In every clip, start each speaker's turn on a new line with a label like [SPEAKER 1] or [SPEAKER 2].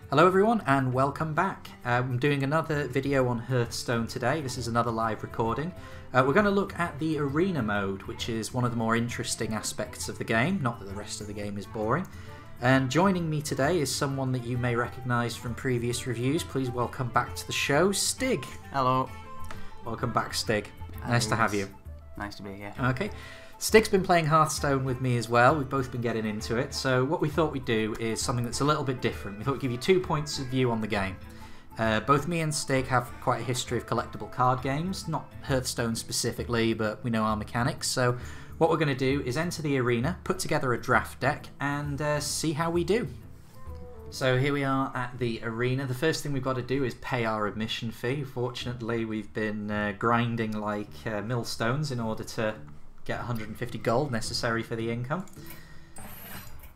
[SPEAKER 1] Hello everyone and welcome back. I'm doing another video on Hearthstone today. This is another live recording. We're going to look at the arena mode, which is one of the more interesting aspects of the game, not that the rest of the game is boring. And joining me today is someone that you may recognise from previous reviews. Please welcome back to the show, Styg.
[SPEAKER 2] Hello.
[SPEAKER 1] Welcome back, Styg. Nice to have you.
[SPEAKER 2] Nice to be here.
[SPEAKER 1] Okay. Styg's been playing Hearthstone with me as well. We've both been getting into it. So what we thought we'd do is something that's a little bit different. We thought we'd give you 2 points of view on the game. Both me and Styg have quite a history of collectible card games. Not Hearthstone specifically, but we know our mechanics. So what we're going to do is enter the arena, put together a draft deck, and see how we do. So here we are at the arena. The first thing we've got to do is pay our admission fee. Fortunately, we've been grinding like millstones in order to get 150 gold necessary for the income.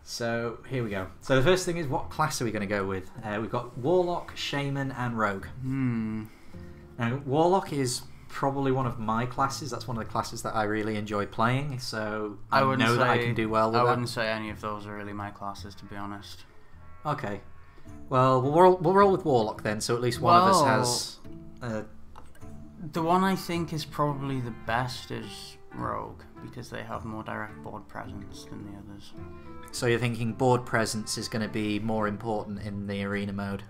[SPEAKER 1] So here we go. So the first thing is, what class are we going to go with? We've got Warlock, Shaman and Rogue. Now Warlock is probably one of my classes. That's one of the classes that I really enjoy playing, so I know that I can do well with that.
[SPEAKER 2] I wouldn't say any of those are really my classes, to be honest.
[SPEAKER 1] Okay. Well, we'll roll with Warlock then, so at least one of us has...
[SPEAKER 2] The one I think is probably the best is Rogue, because they have more direct board presence than the others.
[SPEAKER 1] So you're thinking board presence is going to be more important in the arena mode?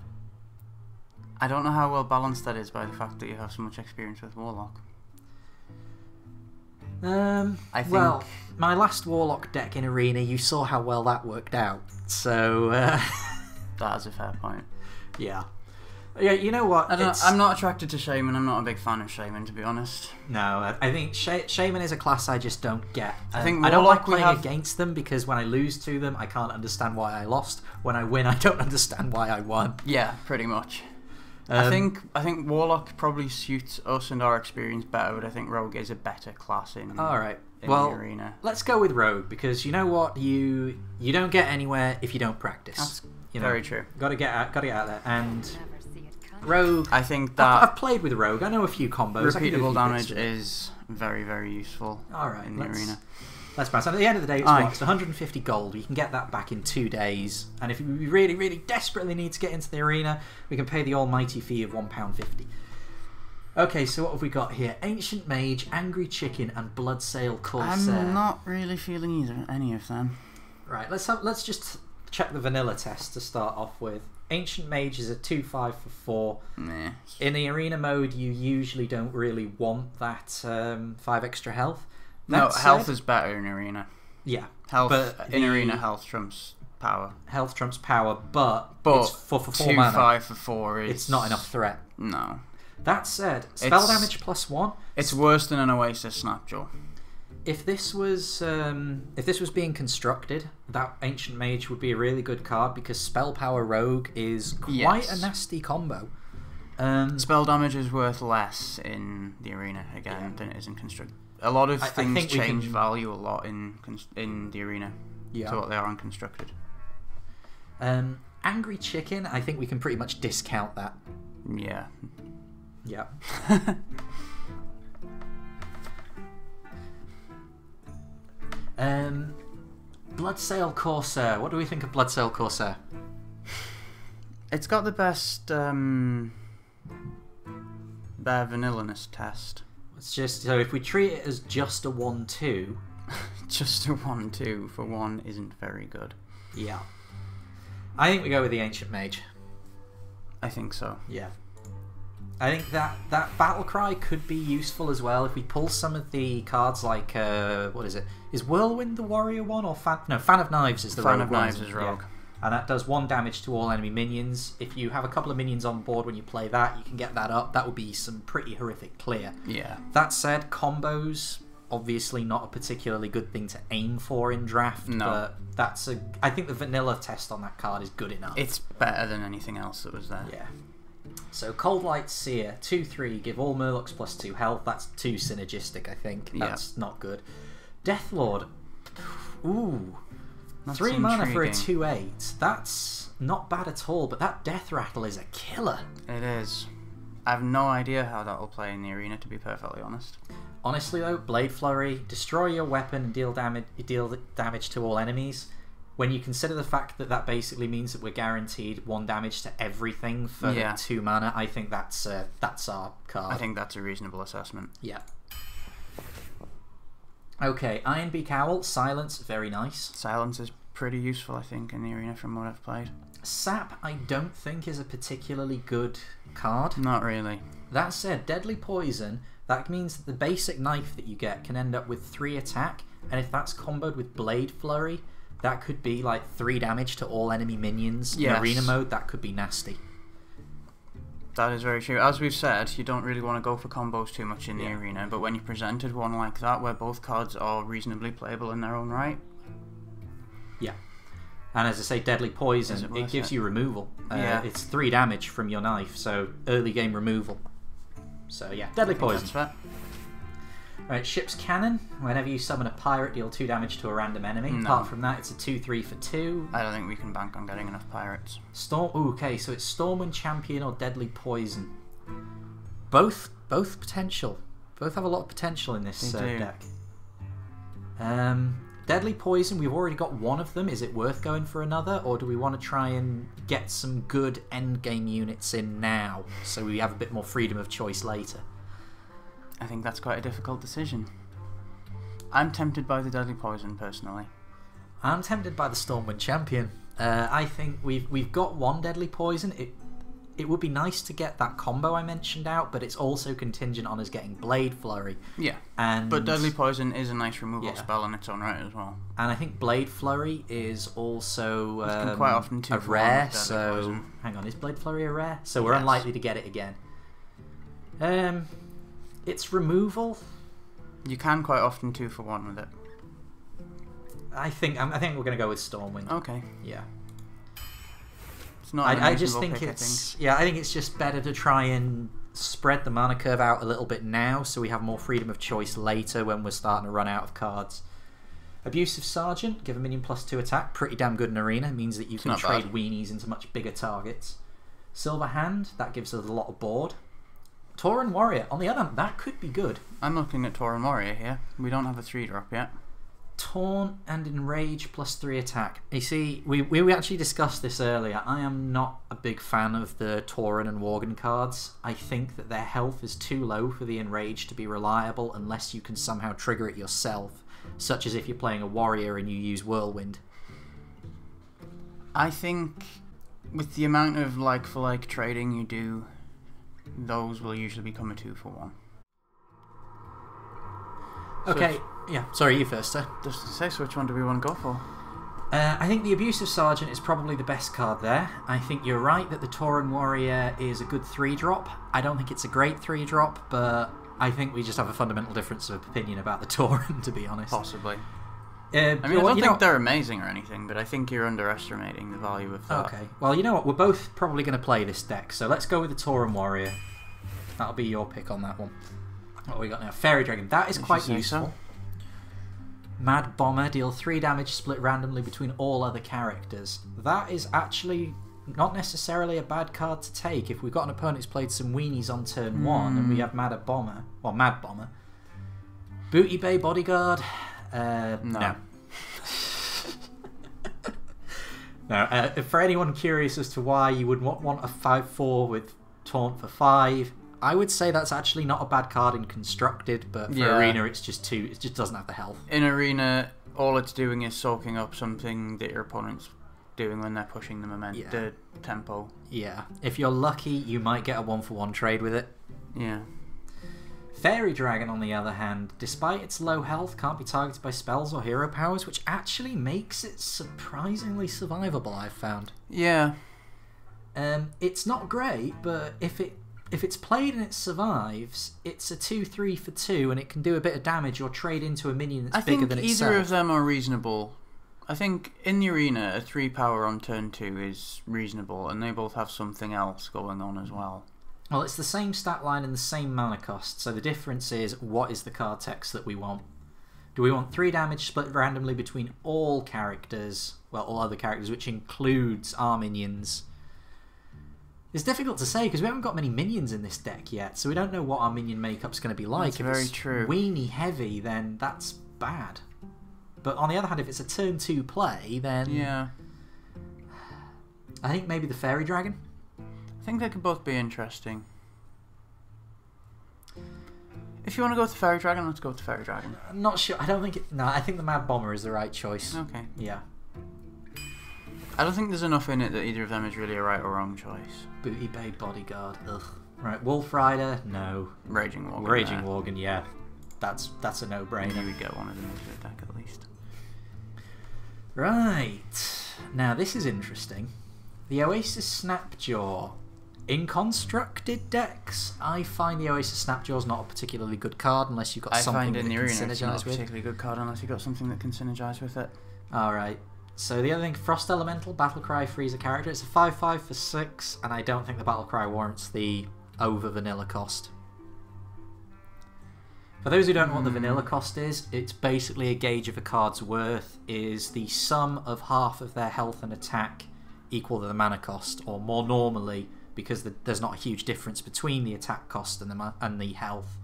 [SPEAKER 2] I don't know how well balanced that is by the fact that you have so much experience with Warlock.
[SPEAKER 1] I think... Well, my last Warlock deck in arena, you saw how well that worked out, so...
[SPEAKER 2] That is a fair point.
[SPEAKER 1] Yeah. Yeah, you know what?
[SPEAKER 2] I'm not attracted to Shaman. I'm not a big fan of Shaman, to be honest.
[SPEAKER 1] No, I think Shaman is a class I just don't get.
[SPEAKER 2] I think
[SPEAKER 1] I don't like playing against them because when I lose to them, I can't understand why I lost. When I win, I don't understand why I won.
[SPEAKER 2] Yeah, pretty much. I think Warlock probably suits us and our experience better, but I think Rogue is a better class in
[SPEAKER 1] the arena. Let's go with Rogue because you know what? You don't get anywhere if you don't practice.
[SPEAKER 2] That's
[SPEAKER 1] know,
[SPEAKER 2] very true.
[SPEAKER 1] Got to get out there and. Rogue.
[SPEAKER 2] I think that
[SPEAKER 1] I've played with Rogue. I know a few combos.
[SPEAKER 2] Repeatable damage is very, very useful. In the arena.
[SPEAKER 1] Let's bounce. And at the end of the day, it's 150 gold. You can get that back in 2 days. And if we really, really desperately need to get into the arena, we can pay the almighty fee of £1.50. Okay, so what have we got here? Ancient Mage, Angry Chicken, and Bloodsail Corsair.
[SPEAKER 2] I'm not really feeling any of them.
[SPEAKER 1] Right. Let's just check the vanilla test to start off with. Ancient Mage is a 2/5 for 4.
[SPEAKER 2] Nah.
[SPEAKER 1] In the arena mode, you usually don't really want that 5 extra health.
[SPEAKER 2] Health is better in arena.
[SPEAKER 1] Yeah,
[SPEAKER 2] arena health trumps power.
[SPEAKER 1] Health trumps power, but it's for 4 mana.
[SPEAKER 2] 2/5 for 4 is...
[SPEAKER 1] It's not enough threat.
[SPEAKER 2] No.
[SPEAKER 1] That said, spell damage +1.
[SPEAKER 2] It's worse than an Oasis Snapjaw.
[SPEAKER 1] If this was being constructed, that Ancient Mage would be a really good card because Spell Power Rogue is quite a nasty combo.
[SPEAKER 2] Spell damage is worth less in the arena than it is in constructed. A lot of things change value a lot in the arena to what they are in constructed.
[SPEAKER 1] Angry Chicken, I think we can pretty much discount that.
[SPEAKER 2] Yeah.
[SPEAKER 1] Yeah. Bloodsail Corsair. What do we think of Bloodsail Corsair?
[SPEAKER 2] It's got the best vanillaness test.
[SPEAKER 1] It's just so if we treat it as just a 1/2,
[SPEAKER 2] just a 1/2 for 1 isn't very good.
[SPEAKER 1] Yeah. I think we go with the Ancient Mage. I
[SPEAKER 2] think so.
[SPEAKER 1] Yeah. I think that Battle Cry could be useful as well if we pull some of the cards like what is it? Is Whirlwind the warrior one or Fan of Knives is the
[SPEAKER 2] Fan
[SPEAKER 1] rogue
[SPEAKER 2] of Knives is rogue.
[SPEAKER 1] Yeah. And that does 1 damage to all enemy minions. If you have a couple of minions on board when you play that, you can get that up. That would be some pretty horrific clear.
[SPEAKER 2] Yeah.
[SPEAKER 1] That said, combos obviously not a particularly good thing to aim for in draft.
[SPEAKER 2] No.
[SPEAKER 1] But I think the vanilla test on that card is good enough.
[SPEAKER 2] It's better than anything else that was there.
[SPEAKER 1] Yeah. So Cold Light Seer, 2/3, give all Murlocs +2 health. That's too synergistic, I think. That's not good. Deathlord, ooh,
[SPEAKER 2] that's
[SPEAKER 1] 3 mana for a 2/8. That's not bad at all, but that Death Rattle is a killer.
[SPEAKER 2] It is. I have no idea how that will play in the arena, to be perfectly honest.
[SPEAKER 1] Honestly though, Blade Flurry, destroy your weapon and deal damage to all enemies. when you consider the fact that that basically means that we're guaranteed 1 damage to everything for 2 mana, I think that's our card.
[SPEAKER 2] I think that's a reasonable assessment.
[SPEAKER 1] Yeah. Okay, Ironbeak Owl, Silence, very nice.
[SPEAKER 2] Silence is pretty useful, I think, in the arena from what I've played.
[SPEAKER 1] Sap, I don't think is a particularly good card.
[SPEAKER 2] Not really.
[SPEAKER 1] That said, Deadly Poison, that means that the basic knife that you get can end up with 3 attack, and if that's comboed with Blade Flurry, that could be like 3 damage to all enemy minions.
[SPEAKER 2] Yes.
[SPEAKER 1] In arena mode, that could be nasty.
[SPEAKER 2] That is very true. As we've said, you don't really want to go for combos too much in the arena, but when you presented one like that, where both cards are reasonably playable in their own right...
[SPEAKER 1] Yeah. And as I say, Deadly Poison, it gives you removal. It's 3 damage from your knife, so early game removal. So yeah, Deadly Poison.
[SPEAKER 2] That's fair.
[SPEAKER 1] Right, Ship's Cannon. Whenever you summon a pirate, deal 2 damage to a random enemy. No. Apart from that, it's a 2/3 for 2.
[SPEAKER 2] I don't think we can bank on getting enough pirates.
[SPEAKER 1] Okay, so it's Stormwind Champion or Deadly Poison. Both potential. Both have a lot of potential in this deck. Deadly Poison, we've already got one of them. Is it worth going for another, or do we want to try and get some good endgame units in now, so we have a bit more freedom of choice later?
[SPEAKER 2] I think that's quite a difficult decision. I'm tempted by the Deadly Poison, personally.
[SPEAKER 1] I'm tempted by the Stormwind Champion. I think we've got one Deadly Poison. It would be nice to get that combo I mentioned out, but it's also contingent on us getting Blade Flurry.
[SPEAKER 2] Yeah, but Deadly Poison is a nice removal spell in its own right as well.
[SPEAKER 1] And I think Blade Flurry is also
[SPEAKER 2] quite often
[SPEAKER 1] a rare, so... Hang on, is Blade Flurry a rare? So we're unlikely to get it again. It's removal.
[SPEAKER 2] You can quite often 2 for 1 with it.
[SPEAKER 1] I think we're going to go with Stormwind.
[SPEAKER 2] Okay.
[SPEAKER 1] Yeah.
[SPEAKER 2] It's not.
[SPEAKER 1] I just think I think it's just better to try and spread the mana curve out a little bit now, so we have more freedom of choice later when we're starting to run out of cards. Abusive Sergeant, give a minion +2 attack. Pretty damn good in arena. Means that you can trade weenies into much bigger targets. Silver Hand, that gives us a lot of board. Tauren Warrior, on the other hand, that could be good.
[SPEAKER 2] I'm looking at Tauren Warrior here. We don't have a 3-drop yet.
[SPEAKER 1] Taunt and Enrage +3 attack. You see, we actually discussed this earlier. I am not a big fan of the Tauren and Worgen cards. I think that their health is too low for the Enrage to be reliable unless you can somehow trigger it yourself, such as if you're playing a Warrior and you use Whirlwind.
[SPEAKER 2] I think with the amount of like-for-like trading you do, those will usually become a 2 for 1.
[SPEAKER 1] Okay, yeah. Sorry, you first, sir.
[SPEAKER 2] Just to say, so which one do we want to go for?
[SPEAKER 1] I think the Abusive Sergeant is probably the best card there. I think you're right that the Tauren Warrior is a good 3-drop. I don't think it's a great 3-drop, but I think we just have a fundamental difference of opinion about the Tauren, to be honest.
[SPEAKER 2] Possibly. I don't think they're amazing or anything, but I think you're underestimating the value of that.
[SPEAKER 1] Okay. Well, you know what? We're both probably going to play this deck, so let's go with the Tauren Warrior. That'll be your pick on that one. What have we got now? Fairy Dragon. That is quite useful. So? Mad Bomber. Deal 3 damage split randomly between all other characters. That is actually not necessarily a bad card to take if we've got an opponent who's played some weenies on turn 1 and we have Mad Bomber. Well, Mad Bomber. Booty Bay Bodyguard. No. No. For anyone curious as to why you would want a 5/4 with Taunt for 5, I would say that's actually not a bad card in Constructed, but for Arena it's just too. It just doesn't have the health.
[SPEAKER 2] In Arena, all it's doing is soaking up something that your opponent's doing when they're pushing the tempo. Yeah.
[SPEAKER 1] If you're lucky, you might get a 1-for-1 trade with it.
[SPEAKER 2] Yeah.
[SPEAKER 1] Fairy Dragon, on the other hand, despite its low health, can't be targeted by spells or hero powers, which actually makes it surprisingly survivable, I've found.
[SPEAKER 2] Yeah.
[SPEAKER 1] It's not great, but if it's played and it survives, it's a 2/3 for 2, and it can do a bit of damage or trade into a minion that's bigger than itself.
[SPEAKER 2] Either of them are reasonable. I think in the arena, a 3 power on turn 2 is reasonable, and they both have something else going on as well.
[SPEAKER 1] Well, it's the same stat line and the same mana cost, so the difference is what is the card text that we want. Do we want 3 damage split randomly between all characters, well, all other characters, which includes our minions? It's difficult to say because we haven't got many minions in this deck yet, so we don't know what our minion makeup's going to be like.
[SPEAKER 2] That's very true.
[SPEAKER 1] If it's weenie heavy, then that's bad. But on the other hand, if it's a turn 2 play, then...
[SPEAKER 2] Yeah.
[SPEAKER 1] I think maybe the Fairy Dragon.
[SPEAKER 2] I think they could both be interesting. If you want to go with the Fairy Dragon, let's go with the Fairy Dragon.
[SPEAKER 1] I'm not sure. I don't think it... No, I think the Mad Bomber is the right choice.
[SPEAKER 2] Okay.
[SPEAKER 1] Yeah.
[SPEAKER 2] I don't think there's enough in it that either of them is really a right or wrong choice.
[SPEAKER 1] Booty Bay Bodyguard. Ugh. Right, Wolf Rider, no.
[SPEAKER 2] Raging Worgen.
[SPEAKER 1] Raging Worgen, yeah. That's a no-brainer.
[SPEAKER 2] You would get one of them into the deck at least.
[SPEAKER 1] Right. Now, this is interesting. The Oasis Snapjaw. In constructed decks, I find the Oasis Snapjaw's not a particularly good card unless you've got something that can synergize with. I find in the arena it's not a particularly
[SPEAKER 2] good card unless you've got something that can synergize with it.
[SPEAKER 1] Alright. So the other thing, Frost Elemental, Battlecry frees a character. It's a 5/5 for 6, and I don't think the Battlecry warrants the over vanilla cost. For those who don't know what the vanilla cost is, it's basically a gauge of a card's worth is the sum of half of their health and attack equal to the mana cost, or more normally, because there's not a huge difference between the attack cost and the health.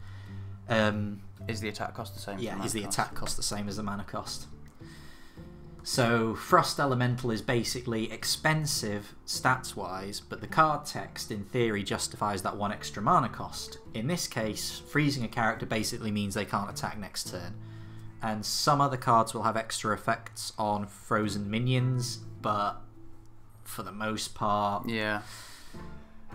[SPEAKER 2] Is the attack cost the same?
[SPEAKER 1] Yeah, is the attack cost the same as the mana cost? So Frost Elemental is basically expensive stats-wise, but the card text in theory justifies that one extra mana cost. In this case, freezing a character basically means they can't attack next turn. And some other cards will have extra effects on frozen minions, but for the most part...
[SPEAKER 2] Yeah.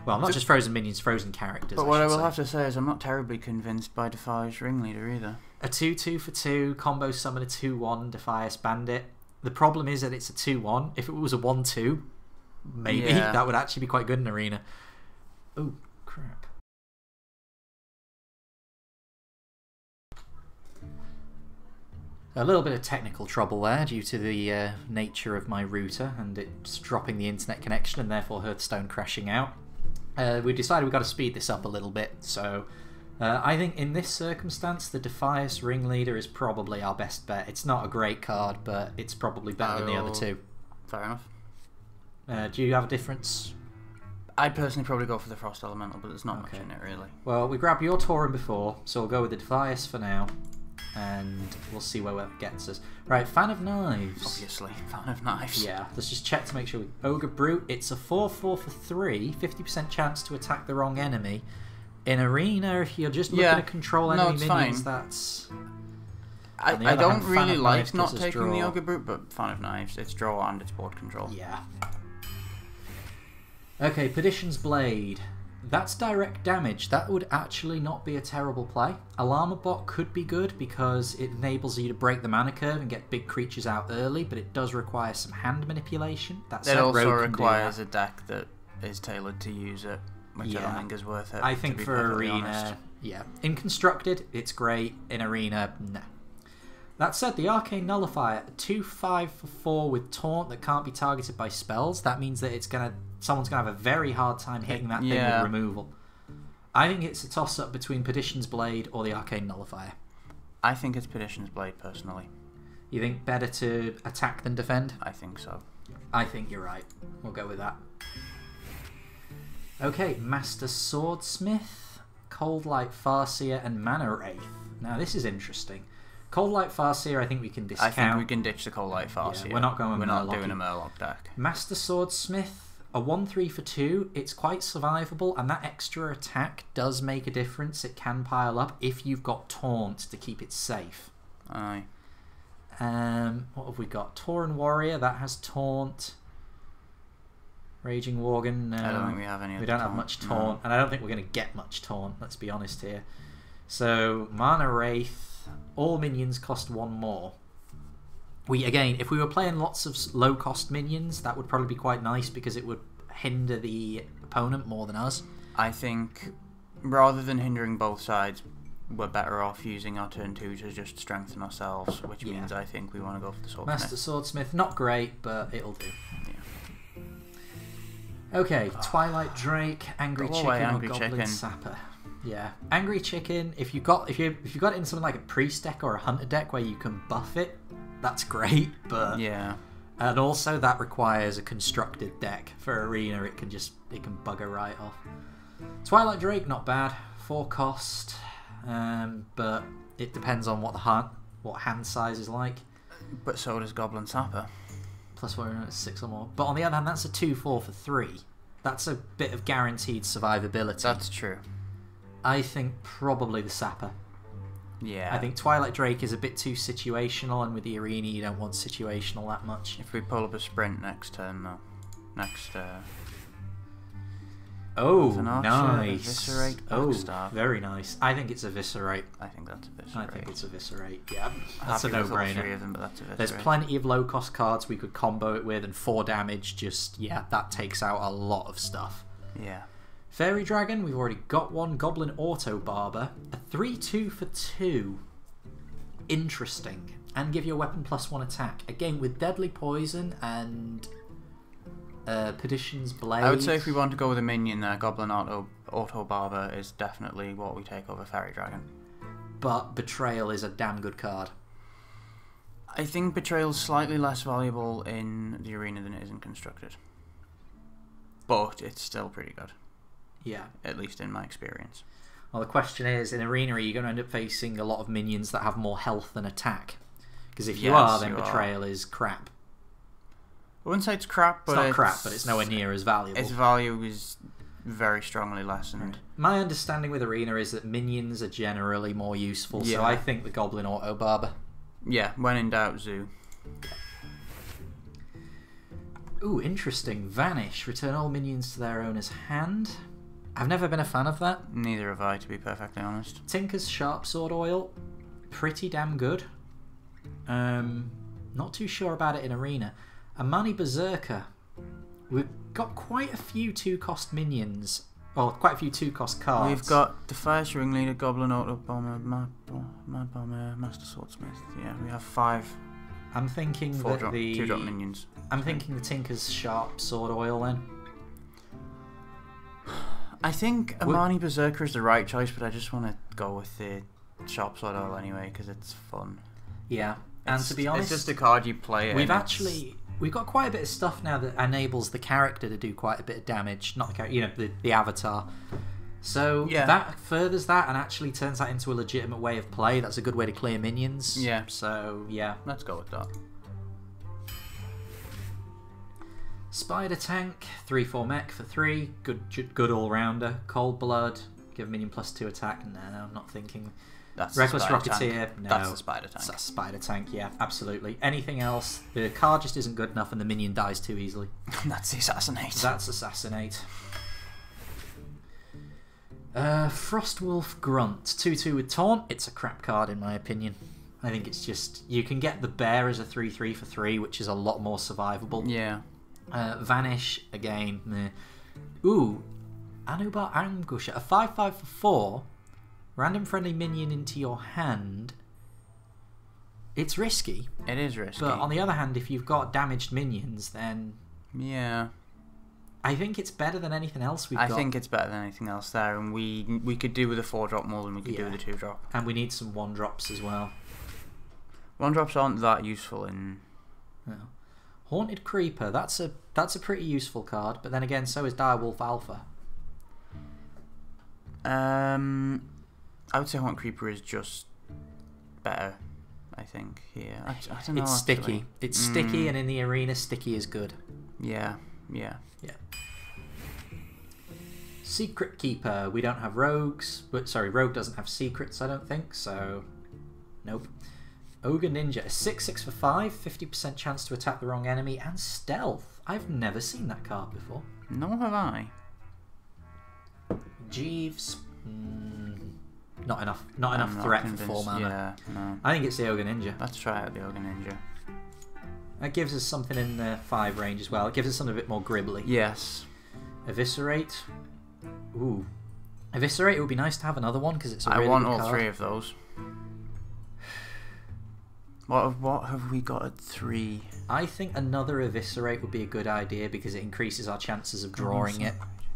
[SPEAKER 1] Well, not just frozen minions, frozen characters.
[SPEAKER 2] But what I will have to say is I'm not terribly convinced by Defias Ringleader either.
[SPEAKER 1] A 2/2 for 2, combo summon a 2/1 Defias Bandit. The problem is that it's a 2/1. If it was a 1/2, maybe that would actually be quite good in Arena. Oh, crap. A little bit of technical trouble there due to the nature of my router and it's dropping the internet connection and therefore Hearthstone crashing out. We decided we've got to speed this up a little bit, so I think in this circumstance the Defias Ringleader is probably our best bet. It's not a great card, but it's probably better than the other two.
[SPEAKER 2] Fair enough.
[SPEAKER 1] Do you have a difference?
[SPEAKER 2] I'd personally probably go for the Frost Elemental, but there's not much in it really.
[SPEAKER 1] Well, we grabbed your Tauren before, so we'll go with the Defias for now. And we'll see where that gets us. Right, Fan of Knives.
[SPEAKER 2] Obviously, Fan of Knives.
[SPEAKER 1] Yeah, let's just check to make sure. Ogre Brute, it's a 4/4 for 3, 50% chance to attack the wrong enemy. In Arena, if you're just looking to control enemy minions,
[SPEAKER 2] fine.
[SPEAKER 1] that's...
[SPEAKER 2] I don't really like not taking the Ogre Brute, but Fan of Knives, it's draw and it's board control.
[SPEAKER 1] Yeah. Okay, Perdition's Blade. That's direct damage. That would actually not be a terrible play. Alarma Bot could be good because it enables you to break the mana curve and get big creatures out early, but it does require some hand manipulation.
[SPEAKER 2] It also requires a deck that is tailored to use it, which I don't think is worth it.
[SPEAKER 1] I think for Arena, in Constructed, it's great. In Arena, no. That said, the Arcane Nullifier, 2/5 for 4 with Taunt that can't be targeted by spells. That means that someone's going to have a very hard time hitting that thing with removal. I think it's a toss-up between Perdition's Blade or the Arcane Nullifier.
[SPEAKER 2] I think it's Perdition's Blade, personally.
[SPEAKER 1] You think better to attack than defend?
[SPEAKER 2] I think so.
[SPEAKER 1] I think you're right. We'll go with that. Okay, Master Swordsmith, Cold Light Farseer, and Mana Wraith. Now, this is interesting. Cold Light Farseer, I think we can discount.
[SPEAKER 2] I think we can ditch the Cold Light Farseer.
[SPEAKER 1] Yeah, we're not doing
[SPEAKER 2] a Murloc deck.
[SPEAKER 1] Master Swordsmith, a 1/3 for 2. It's quite survivable, and that extra attack does make a difference. It can pile up if you've got Taunt to keep it safe.
[SPEAKER 2] Aye.
[SPEAKER 1] What have we got? Tauren Warrior, that has Taunt. Raging Worgen, no.
[SPEAKER 2] I don't think we have any.
[SPEAKER 1] We don't have much Taunt, and I don't think we're going to get much Taunt, let's be honest here. So, Mana Wraith. All minions cost 1 more. Again, if we were playing lots of low-cost minions, that would probably be quite nice because it would hinder the opponent more than us.
[SPEAKER 2] I think rather than hindering both sides, we're better off using our turn 2 to just strengthen ourselves, which means I think we want to go for the Swordsmith.
[SPEAKER 1] Master Swordsmith, not great, but it'll do. Yeah. Okay, Twilight Drake, Angry Chicken, or Goblin Sapper. Yeah, Angry Chicken. If you got it in something like a priest deck or a hunter deck where you can buff it, that's great. But and also that requires a constructed deck. For Arena, it can bugger right off. Twilight Drake, not bad, 4 cost, but it depends on what hand size is like.
[SPEAKER 2] But so does Goblin Sapper.
[SPEAKER 1] +4, 6 or more. But on the other hand, that's a 2/4 for 3. That's a bit of guaranteed survivability.
[SPEAKER 2] That's true.
[SPEAKER 1] I think probably the Sapper.
[SPEAKER 2] Yeah.
[SPEAKER 1] I think Twilight Drake is a bit too situational, and with the Arena you don't want situational that much.
[SPEAKER 2] If we pull up a sprint next turn, though.
[SPEAKER 1] Oh,
[SPEAKER 2] archer,
[SPEAKER 1] nice.
[SPEAKER 2] Eviscerate,
[SPEAKER 1] oh,
[SPEAKER 2] Backstab.
[SPEAKER 1] Very nice. I think it's Eviscerate.
[SPEAKER 2] I think that's Eviscerate.
[SPEAKER 1] I think it's Eviscerate, yeah. That's
[SPEAKER 2] Happy
[SPEAKER 1] a
[SPEAKER 2] with all
[SPEAKER 1] no-brainer.
[SPEAKER 2] 3 of them, but that's Eviscerate.
[SPEAKER 1] There's plenty of low-cost cards we could combo it with, and 4 damage just, yeah, that takes out a lot of stuff.
[SPEAKER 2] Yeah.
[SPEAKER 1] Fairy Dragon, we've already got one. Goblin Auto Barber. A 3/2 for 2. Interesting. And give you a weapon +1 attack. Again, with Deadly Poison and Perdition's Blade.
[SPEAKER 2] I would say if we want to go with a minion there, Goblin Auto Barber is definitely what we take over Fairy Dragon.
[SPEAKER 1] But Betrayal is a damn good card.
[SPEAKER 2] I think Betrayal's slightly less valuable in the Arena than it is in Constructed. But it's still pretty good.
[SPEAKER 1] Yeah.
[SPEAKER 2] At least in my experience.
[SPEAKER 1] Well, the question is, in Arena, are you going to end up facing a lot of minions that have more health than attack? Because if you are, then Betrayal is crap.
[SPEAKER 2] I wouldn't say it's crap, but
[SPEAKER 1] it's not crap, but it's nowhere near as valuable.
[SPEAKER 2] Its value is very strongly lessened.
[SPEAKER 1] My understanding with Arena is that minions are generally more useful,
[SPEAKER 2] Yeah.
[SPEAKER 1] so I think the Goblin Auto Barber.
[SPEAKER 2] Yeah, when in doubt, Zoo.
[SPEAKER 1] Ooh, interesting. Vanish. Return all minions to their owner's hand. I've never been a fan of that.
[SPEAKER 2] Neither have I, to be perfectly honest.
[SPEAKER 1] Tinker's Sharp Sword Oil. Pretty damn good. Not too sure about it in Arena. Amani Berserker. We've got quite a few 2-cost minions. Well, quite a few 2-cost cards.
[SPEAKER 2] We've got the Fierce Ringleader, Goblin Auto Bomber, Mad Bomber, Master Swordsmith. Yeah, we have 5.
[SPEAKER 1] I'm thinking that the
[SPEAKER 2] 2-drop minions.
[SPEAKER 1] I'm thinking the Tinker's Sharp Sword Oil then.
[SPEAKER 2] I think Amani Berserker is the right choice, but I just want to go with the Sharp Sword Oil anyway because it's fun.
[SPEAKER 1] Yeah, and to be honest,
[SPEAKER 2] it's just a card you play.
[SPEAKER 1] We've got quite a bit of stuff now that enables the character to do quite a bit of damage, not the character, the avatar. So that furthers that and actually turns that into a legitimate way of play. That's a good way to clear minions.
[SPEAKER 2] Yeah.
[SPEAKER 1] So yeah,
[SPEAKER 2] let's go with that.
[SPEAKER 1] Spider Tank, 3/4 mech for 3, good all-rounder. Cold Blood, give a minion +2 attack. No, I'm not thinking.
[SPEAKER 2] That's
[SPEAKER 1] Reckless Rocketeer, no.
[SPEAKER 2] That's the Spider Tank.
[SPEAKER 1] That's Spider Tank, yeah, absolutely. Anything else, the card just isn't good enough and the minion dies too easily.
[SPEAKER 2] That's the Assassinate.
[SPEAKER 1] That's Assassinate. Frostwolf Grunt, 2/2 with Taunt. It's a crap card in my opinion. I think it's just, you can get the Bear as a 3/3 for 3, which is a lot more survivable.
[SPEAKER 2] Yeah.
[SPEAKER 1] Vanish, again, meh. Ooh, Anubar Ambusher, a 5/5 for 4. Random friendly minion into your hand. It's risky.
[SPEAKER 2] It is risky.
[SPEAKER 1] But on the other hand, if you've got damaged minions, then...
[SPEAKER 2] Yeah.
[SPEAKER 1] I think it's better than anything else we've got.
[SPEAKER 2] I think it's better than anything else there, and we could do with a 4-drop more than we could do with a 2-drop.
[SPEAKER 1] And we need some 1-drops as well.
[SPEAKER 2] 1-drops aren't that useful in...
[SPEAKER 1] No. Haunted Creeper, that's a pretty useful card, but then again, so is Direwolf Alpha.
[SPEAKER 2] I would say Haunted Creeper is just better, I think, here. I don't know,
[SPEAKER 1] It's
[SPEAKER 2] actually.
[SPEAKER 1] sticky. It's sticky, and in the Arena, sticky is good.
[SPEAKER 2] Yeah.
[SPEAKER 1] Secret Keeper, we don't have rogues, but sorry, rogue doesn't have secrets, I don't think, so nope. Ogre Ninja, a 6/6 for 5, 50% chance to attack the wrong enemy, and stealth. I've never seen that card before.
[SPEAKER 2] Nor have I.
[SPEAKER 1] Jeeves, not enough threat for 4 mana.
[SPEAKER 2] Yeah, no.
[SPEAKER 1] I think it's the Ogre Ninja.
[SPEAKER 2] Let's try out the Ogre Ninja.
[SPEAKER 1] That gives us something in the 5 range as well. It gives us something a bit more gribbly.
[SPEAKER 2] Yes.
[SPEAKER 1] Eviscerate. Ooh. Eviscerate, it would be nice to have another one because it's a really
[SPEAKER 2] I want
[SPEAKER 1] good
[SPEAKER 2] all
[SPEAKER 1] card.
[SPEAKER 2] 3 of those. What have we got at 3?
[SPEAKER 1] I think another Eviscerate would be a good idea because it increases our chances of drawing it,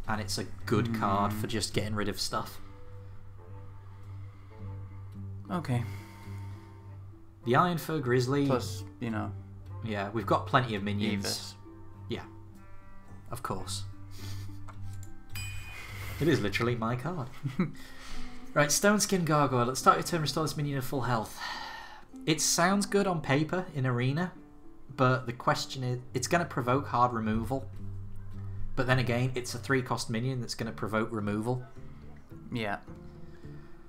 [SPEAKER 1] and it's a good card for just getting rid of stuff.
[SPEAKER 2] Okay.
[SPEAKER 1] The Ironfur Grizzly.
[SPEAKER 2] Plus, you know.
[SPEAKER 1] Yeah, we've got plenty of minions.
[SPEAKER 2] Evis.
[SPEAKER 1] Yeah. Of course. It is literally my card. Right, Stone Skin Gargoyle. Let's start your turn, restore this minion to full health. It sounds good on paper in Arena, but the question is, it's going to provoke hard removal. But then again, it's a 3-cost minion that's going to provoke removal.
[SPEAKER 2] Yeah.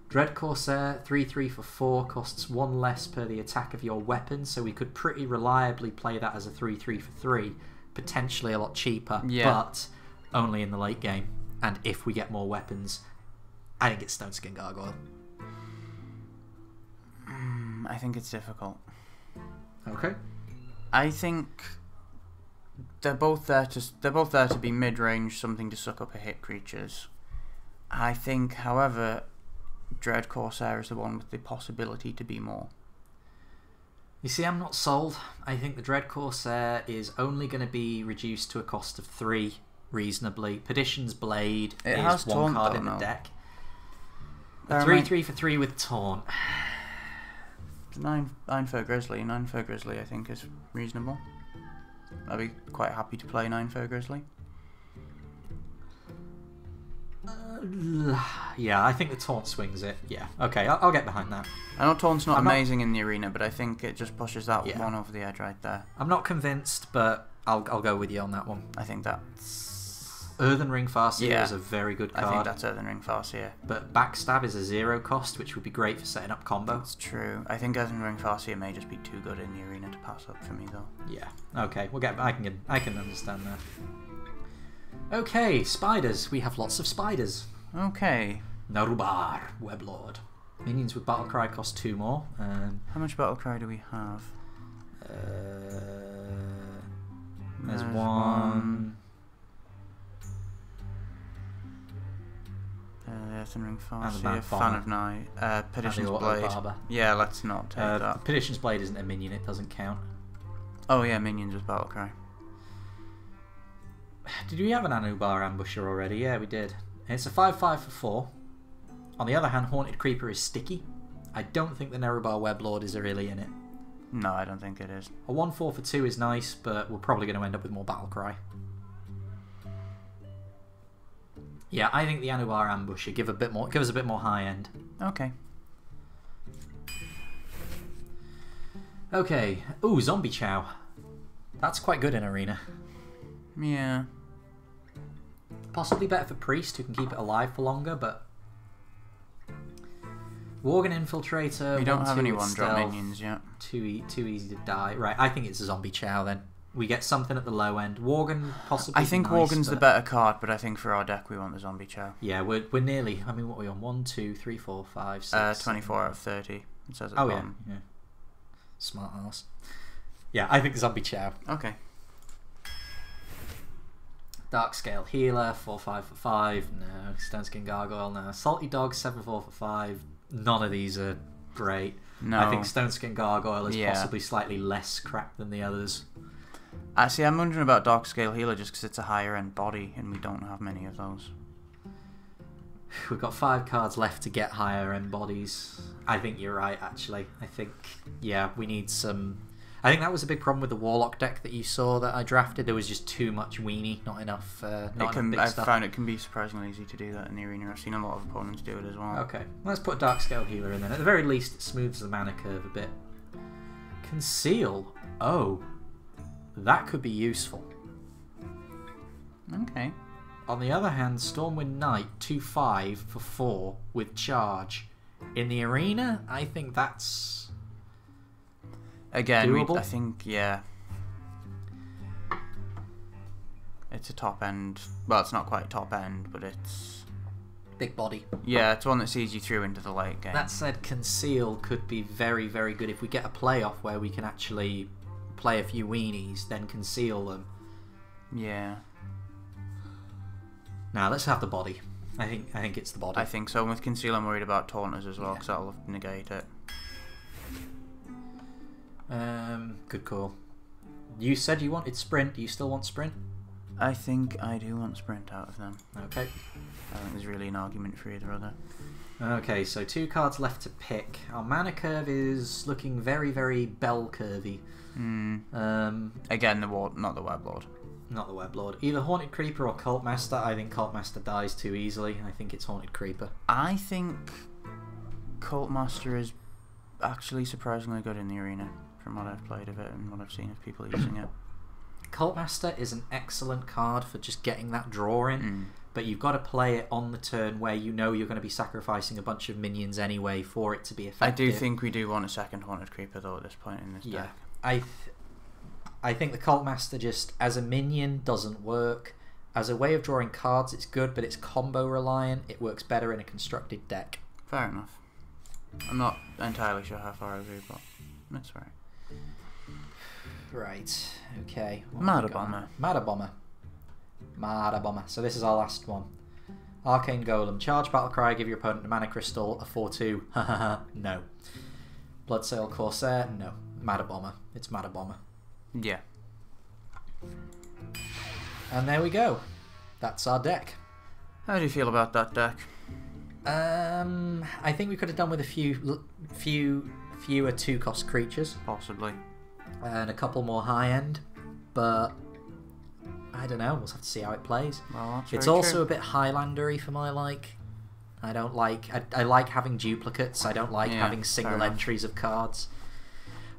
[SPEAKER 1] Dread Corsair, 3/3 for 4, costs 1 less per the attack of your weapon, so we could pretty reliably play that as a 3/3 for 3, potentially a lot cheaper, but only in the late game. And if we get more weapons, I think it's Stoneskin Gargoyle.
[SPEAKER 2] I think it's difficult.
[SPEAKER 1] Okay.
[SPEAKER 2] I think they're both there to be mid-range, something to suck up a hit creatures. I think, however, Dread Corsair is the one with the possibility to be more.
[SPEAKER 1] You see, I'm not sold. I think the Dread Corsair is only going to be reduced to a cost of 3 reasonably. Perdition's Blade is 1 card in the deck. 3/3 for 3 with Taunt.
[SPEAKER 2] 9 for Grizzly. 9 for Grizzly, I think, is reasonable. I'd be quite happy to play 9 for Grizzly.
[SPEAKER 1] Yeah, I think the Taunt swings it. Yeah, okay, I'll get behind that.
[SPEAKER 2] I know Taunt's not amazing in the Arena, but I think it just pushes that one over the edge right there.
[SPEAKER 1] I'm not convinced, but I'll go with you on that one.
[SPEAKER 2] I think that's...
[SPEAKER 1] Earthen Ring Farseer is a very good card.
[SPEAKER 2] I think that's Earthen Ring Farseer.
[SPEAKER 1] But Backstab is a 0 cost, which would be great for setting up combo.
[SPEAKER 2] That's true. I think Earthen Ring Farseer may just be too good in the Arena to pass up for me, though.
[SPEAKER 1] Yeah. Okay. I can understand that. Okay, spiders. We have lots of spiders.
[SPEAKER 2] Okay.
[SPEAKER 1] Narubar, Weblord. Minions with Battlecry cost 2 more.
[SPEAKER 2] How much Battlecry do we have?
[SPEAKER 1] There's one.
[SPEAKER 2] Earthen Ring Farseer, Fan of Night, Perdition's Blade.
[SPEAKER 1] Barber.
[SPEAKER 2] Yeah, let's not take that.
[SPEAKER 1] Perdition's Blade isn't a minion, it doesn't count.
[SPEAKER 2] Oh yeah, minions with Battlecry.
[SPEAKER 1] Did we have an Anubar Ambusher already? Yeah, we did. And it's a 5/5 for 4. On the other hand, Haunted Creeper is sticky. I don't think the Nerubar Weblord is really in it.
[SPEAKER 2] No, I don't think it is.
[SPEAKER 1] A 1/4 for 2 is nice, but we're probably going to end up with more Battlecry. Yeah, I think the Anubar Ambusher give us a bit more high end.
[SPEAKER 2] Okay.
[SPEAKER 1] Okay. Ooh, Zombie Chow. That's quite good in Arena.
[SPEAKER 2] Yeah.
[SPEAKER 1] Possibly better for Priest, who can keep it alive for longer, but... Worgen Infiltrator...
[SPEAKER 2] We don't have any 1-drop minions yet.
[SPEAKER 1] Too easy to die. Right, I think it's a Zombie Chow then. We get something at the low end. Worgen possibly
[SPEAKER 2] I think
[SPEAKER 1] nice,
[SPEAKER 2] Worgen's the better card, but I think for our deck we want the Zombie Chow.
[SPEAKER 1] Yeah, we're nearly... I mean, what are we on? 1, 2, 3, 4, 5, 6...
[SPEAKER 2] 24 out of 30. It says at the bottom.
[SPEAKER 1] Yeah. Smart ass. Yeah, I think Zombie Chow.
[SPEAKER 2] Okay.
[SPEAKER 1] Dark Scale Healer, 4/5 for 5. No. Stoneskin Gargoyle, no. Salty Dog, 7/4 for 5. None of these are great.
[SPEAKER 2] No.
[SPEAKER 1] I think Stoneskin Gargoyle is possibly slightly less crap than the others.
[SPEAKER 2] Actually, I'm wondering about Dark Scale Healer just because it's a higher end body and we don't have many of those.
[SPEAKER 1] We've got 5 cards left to get higher end bodies. I think you're right, actually. I think, yeah, we need some... I think that was a big problem with the Warlock deck that you saw that I drafted. There was just too much weenie, not enough big
[SPEAKER 2] I've
[SPEAKER 1] stuff.
[SPEAKER 2] found it can be surprisingly easy to do that in the Arena. I've seen a lot of opponents do it as well.
[SPEAKER 1] Okay, let's put Dark Scale Healer in then. At the very least, it smooths the mana curve a bit. Conceal. Oh, that could be useful.
[SPEAKER 2] Okay.
[SPEAKER 1] On the other hand, Stormwind Knight, 2/5 for 4 with charge. In the Arena, I think that's...
[SPEAKER 2] Again,
[SPEAKER 1] doable?
[SPEAKER 2] I think, yeah. It's a top end. Well, it's not quite top end, but it's...
[SPEAKER 1] Big body.
[SPEAKER 2] Yeah, it's one that sees you through into the late game.
[SPEAKER 1] That said, Conceal could be very, very good. If we get a playoff where we can actually play a few weenies, then conceal them.
[SPEAKER 2] Yeah.
[SPEAKER 1] Now, let's have the body. I think it's the body.
[SPEAKER 2] I think so. And with Conceal, I'm worried about Taunters as well, because that'll negate it.
[SPEAKER 1] Good call. You said you wanted Sprint. Do you still want Sprint?
[SPEAKER 2] I think I do want Sprint out of them.
[SPEAKER 1] Okay.
[SPEAKER 2] I think there's really an argument for either other.
[SPEAKER 1] Okay, so 2 cards left to pick. Our mana curve is looking very, very bell curvy.
[SPEAKER 2] Again, not the Weblord.
[SPEAKER 1] Not the Weblord. Either Haunted Creeper or Cult Master. I think Cult Master dies too easily. I think it's Haunted Creeper.
[SPEAKER 2] I think Cult Master is actually surprisingly good in the arena, from what I've played of it and what I've seen of people using it.
[SPEAKER 1] Cult Master is an excellent card for just getting that draw in, but you've got to play it on the turn where you know you're going to be sacrificing a bunch of minions anyway for it to be effective.
[SPEAKER 2] I do think we do want a second Haunted Creeper though at this point in this deck.
[SPEAKER 1] I think the Cult Master just as a minion doesn't work. As a way of drawing cards, it's good, but it's combo reliant. It works better in a constructed deck.
[SPEAKER 2] Fair enough. I'm not entirely sure how far I agree, but that's right.
[SPEAKER 1] Right, okay.
[SPEAKER 2] Matter Bomber.
[SPEAKER 1] So this is our last one. Arcane Golem. Charge Battlecry, give your opponent a mana crystal, a 4-2. Hahaha, no. Bloodsail Corsair, no. Matter Bomber. It's Matter Bomber.
[SPEAKER 2] Yeah.
[SPEAKER 1] And there we go. That's our deck.
[SPEAKER 2] How do you feel about that deck?
[SPEAKER 1] I think we could have done with a fewer 2-cost creatures.
[SPEAKER 2] Possibly.
[SPEAKER 1] And a couple more high-end, but I don't know. We'll have to see how it plays.
[SPEAKER 2] Well,
[SPEAKER 1] it's also a bit Highlandery for my like. I don't like. I like having duplicates. I don't like having single entries of cards.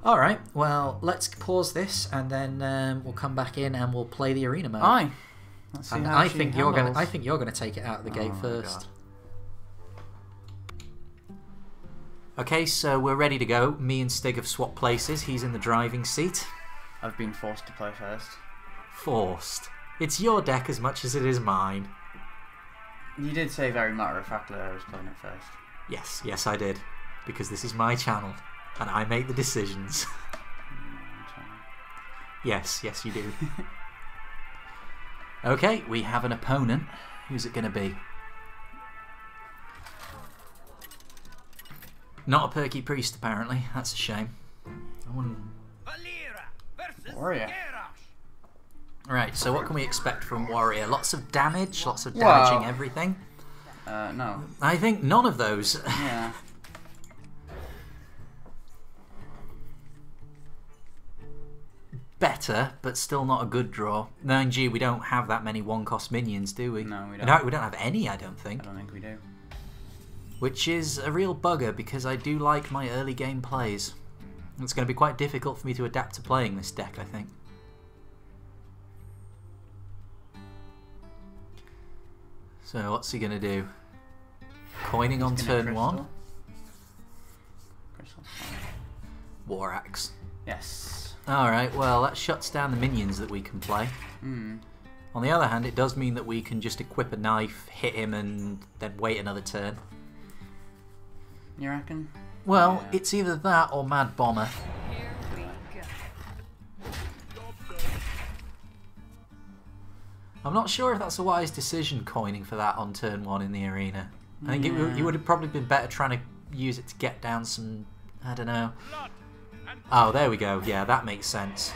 [SPEAKER 1] All right. Well, let's pause this and then we'll come back in and we'll play the arena mode.
[SPEAKER 2] Aye. Let's see how
[SPEAKER 1] I think you're gonna take it out of the gate first. Okay, so we're ready to go. Me and Styg have swapped places. He's in the driving seat.
[SPEAKER 2] I've been forced to play first.
[SPEAKER 1] Forced. It's your deck as much as it is mine.
[SPEAKER 2] You did say very matter-of-factly I was playing it first.
[SPEAKER 1] Yes, I did. Because this is my channel, and I make the decisions. Yes, you do. Okay, we have an opponent. Who's it going to be? Not a perky priest, apparently. That's a shame.
[SPEAKER 2] Warrior.
[SPEAKER 1] Right, so what can we expect from Warrior? Lots of damage, lots of damaging everything?
[SPEAKER 2] No.
[SPEAKER 1] I think none of those.
[SPEAKER 2] Yeah.
[SPEAKER 1] Better, but still not a good draw. 9G, we don't have that many one-cost minions, do we?
[SPEAKER 2] No, we don't.
[SPEAKER 1] We don't have any, I don't think.
[SPEAKER 2] I don't think we do.
[SPEAKER 1] Which is a real bugger because I do like my early game plays. It's going to be quite difficult for me to adapt to playing this deck, I think. So what's he going to do? Coining on turn 1.
[SPEAKER 2] Crystal.
[SPEAKER 1] War Axe.
[SPEAKER 2] Yes.
[SPEAKER 1] Alright, well that shuts down the minions that we can play. On the other hand, it does mean that we can just equip a knife, hit him, and then wait another turn.
[SPEAKER 2] You reckon?
[SPEAKER 1] Well, it's either that or Mad Bomber. I'm not sure if that's a wise decision, coining for that on turn 1 in the arena. I think you would have probably been better trying to use it to get down some... I don't know. Oh, there we go. Yeah, that makes sense.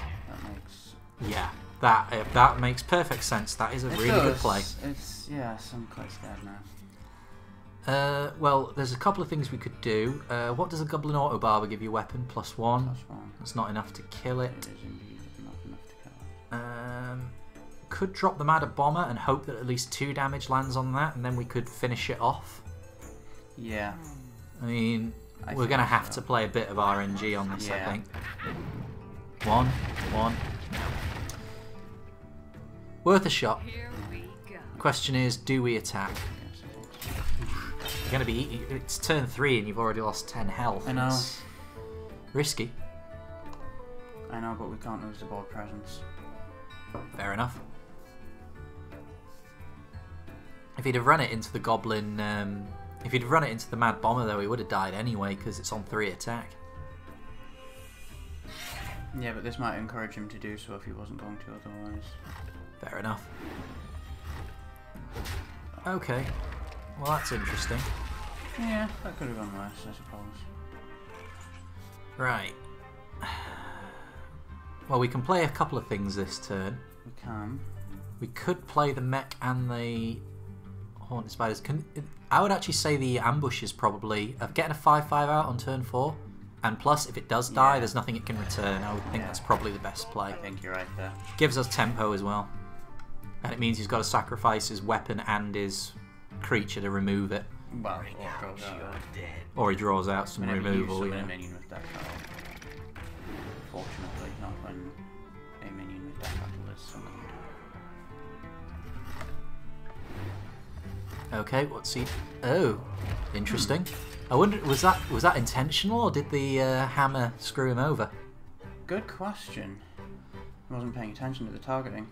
[SPEAKER 1] Yeah, that makes perfect sense. That is a really good play.
[SPEAKER 2] I'm quite scared now.
[SPEAKER 1] Well, there's a couple of things we could do. What does a Goblin Auto Barber give you? Weapon +1.
[SPEAKER 2] +1.
[SPEAKER 1] That's not enough to kill it.
[SPEAKER 2] It is indeed not enough to kill it.
[SPEAKER 1] Could drop the Mad Bomber and hope that at least 2 damage lands on that, and then we could finish it off.
[SPEAKER 2] Yeah.
[SPEAKER 1] I mean, we're going to have to play a bit of RNG on this, I think. 1. Worth a shot. Question is, do we attack? You're going to be... It's turn 3 and you've already lost 10 health.
[SPEAKER 2] I know.
[SPEAKER 1] It's risky.
[SPEAKER 2] I know, but we can't lose the board presence.
[SPEAKER 1] Fair enough. If he'd have run it into the Goblin... if he'd have run it into the Mad Bomber, though, he would have died anyway, because it's on 3 attack.
[SPEAKER 2] Yeah, but this might encourage him to do so if he wasn't going to otherwise.
[SPEAKER 1] Fair enough. Okay. Well, that's interesting.
[SPEAKER 2] Yeah, that could have gone worse, I suppose.
[SPEAKER 1] Right. Well, we can play a couple of things this turn.
[SPEAKER 2] We can.
[SPEAKER 1] We could play the mech and the Haunted Spiders. I would actually say the ambush is probably getting a 5/5 out on turn 4. And plus, if it does die, there's nothing it can return. I would think that's probably the best play.
[SPEAKER 2] I think you're right there.
[SPEAKER 1] Gives us tempo as well. And it means he's got to sacrifice his weapon and his creature to remove it.
[SPEAKER 2] Well, or draws out.
[SPEAKER 1] Or he draws out some
[SPEAKER 2] Whenever
[SPEAKER 1] removal,
[SPEAKER 2] you summon
[SPEAKER 1] yeah.
[SPEAKER 2] a minion with deck battle. Fortunately, not when a minion with deck battle is summoned.
[SPEAKER 1] Okay, what's he... Oh, interesting. I wonder, was that intentional, or did the hammer screw him over?
[SPEAKER 2] Good question. I wasn't paying attention to the targeting.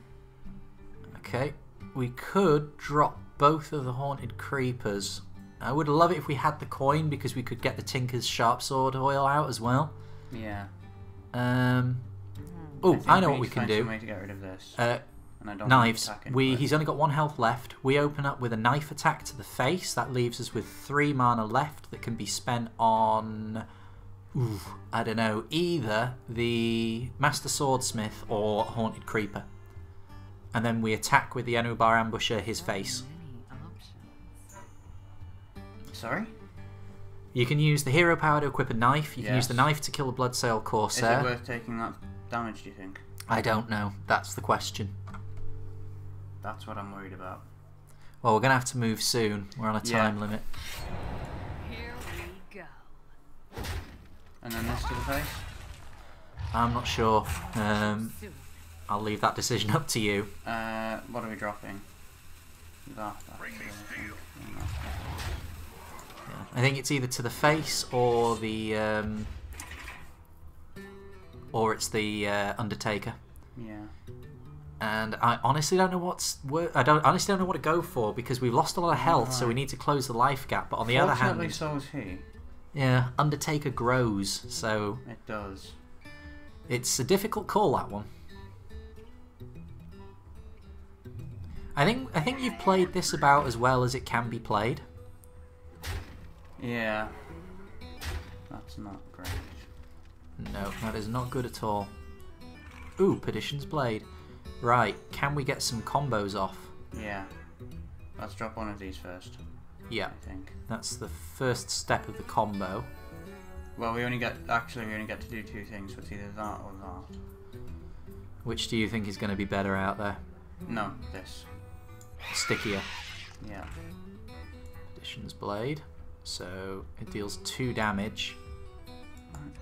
[SPEAKER 1] Okay, we could drop both of the haunted creepers. I would love it if we had the coin, because we could get the Tinker's Sharp Sword oil out as well.
[SPEAKER 2] Yeah.
[SPEAKER 1] Oh, I know what we can
[SPEAKER 2] find
[SPEAKER 1] do.
[SPEAKER 2] Some way to get rid of this. And I don't
[SPEAKER 1] Knives.
[SPEAKER 2] attacking,
[SPEAKER 1] He's only got 1 health left. We open up with a knife attack to the face. That leaves us with 3 mana left that can be spent on... Ooh, I don't know. Either the Master Swordsmith or Haunted Creeper. And then we attack with the Enubar Ambusher his face.
[SPEAKER 2] Sorry?
[SPEAKER 1] You can use the hero power to equip a knife. You can use the knife to kill a Bloodsail Corsair.
[SPEAKER 2] Is it worth taking that damage, do you think?
[SPEAKER 1] I don't know. That's the question.
[SPEAKER 2] That's what I'm worried about.
[SPEAKER 1] Well, we're going to have to move soon. We're on a time limit.
[SPEAKER 3] Here we go.
[SPEAKER 2] And then this to the face?
[SPEAKER 1] I'm not sure. I'll leave that decision up to you.
[SPEAKER 2] What are we dropping? That.
[SPEAKER 1] I think it's either to the face or the Undertaker.
[SPEAKER 2] Yeah.
[SPEAKER 1] And I honestly don't know honestly don't know what to go for, because we've lost a lot of health, so we need to close the life gap. But on the other hand,
[SPEAKER 2] so is he.
[SPEAKER 1] Yeah, Undertaker grows, so
[SPEAKER 2] it does.
[SPEAKER 1] It's a difficult call, that one. I think you've played this about as well as it can be played.
[SPEAKER 2] Yeah. That's not great.
[SPEAKER 1] No, that is not good at all. Ooh, Perdition's Blade. Right, can we get some combos off?
[SPEAKER 2] Yeah. Let's drop one of these first.
[SPEAKER 1] Yeah.
[SPEAKER 2] I think.
[SPEAKER 1] That's the first step of the combo.
[SPEAKER 2] Well, we only get to do 2 things, so it's either that or that.
[SPEAKER 1] Which do you think is going to be better out there?
[SPEAKER 2] No, this.
[SPEAKER 1] Stickier.
[SPEAKER 2] Yeah.
[SPEAKER 1] Perdition's Blade. So it deals 2 damage.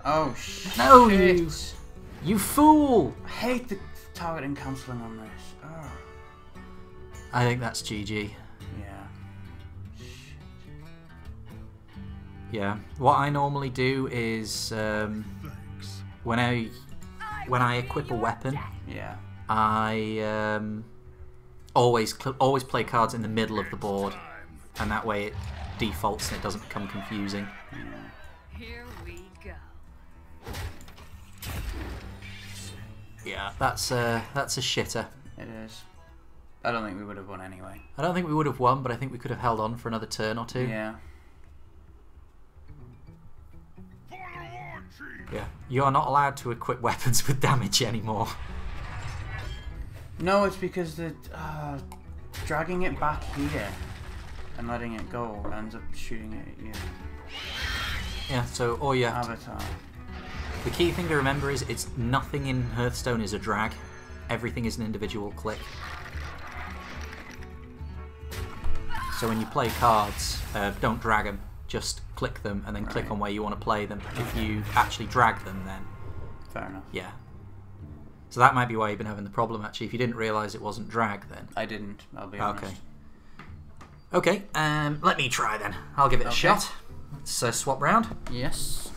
[SPEAKER 2] Oh shit!
[SPEAKER 1] No, you fool!
[SPEAKER 2] I hate the targeting cancelling on this. Oh.
[SPEAKER 1] I think that's GG.
[SPEAKER 2] Yeah.
[SPEAKER 1] Yeah. What I normally do is when I equip a weapon,
[SPEAKER 2] yeah,
[SPEAKER 1] I always play cards in the middle of the board, and that way it defaults and it doesn't become confusing.
[SPEAKER 3] Here we go.
[SPEAKER 1] Yeah, that's a shitter.
[SPEAKER 2] it is. I don't think we would have won anyway.
[SPEAKER 1] I don't think we would have won, but I think we could have held on for another turn or 2.
[SPEAKER 2] Yeah.
[SPEAKER 1] Yeah. You are not allowed to equip weapons with damage anymore.
[SPEAKER 2] No, it's because the dragging it back here and letting it go ends up shooting it at you.
[SPEAKER 1] Yeah, so all you have to...
[SPEAKER 2] Avatar.
[SPEAKER 1] The key thing to remember is it's nothing in Hearthstone is a drag. Everything is an individual click. So when you play cards, don't drag them. Just click them and then click on where you want to play them. If you actually drag them, then...
[SPEAKER 2] Fair enough.
[SPEAKER 1] Yeah. So that might be why you've been having the problem, actually. If you didn't realise it wasn't drag, then...
[SPEAKER 2] I didn't, I'll be honest.
[SPEAKER 1] Okay, let me try then. I'll give it a shot. Let's swap round.
[SPEAKER 2] Yes.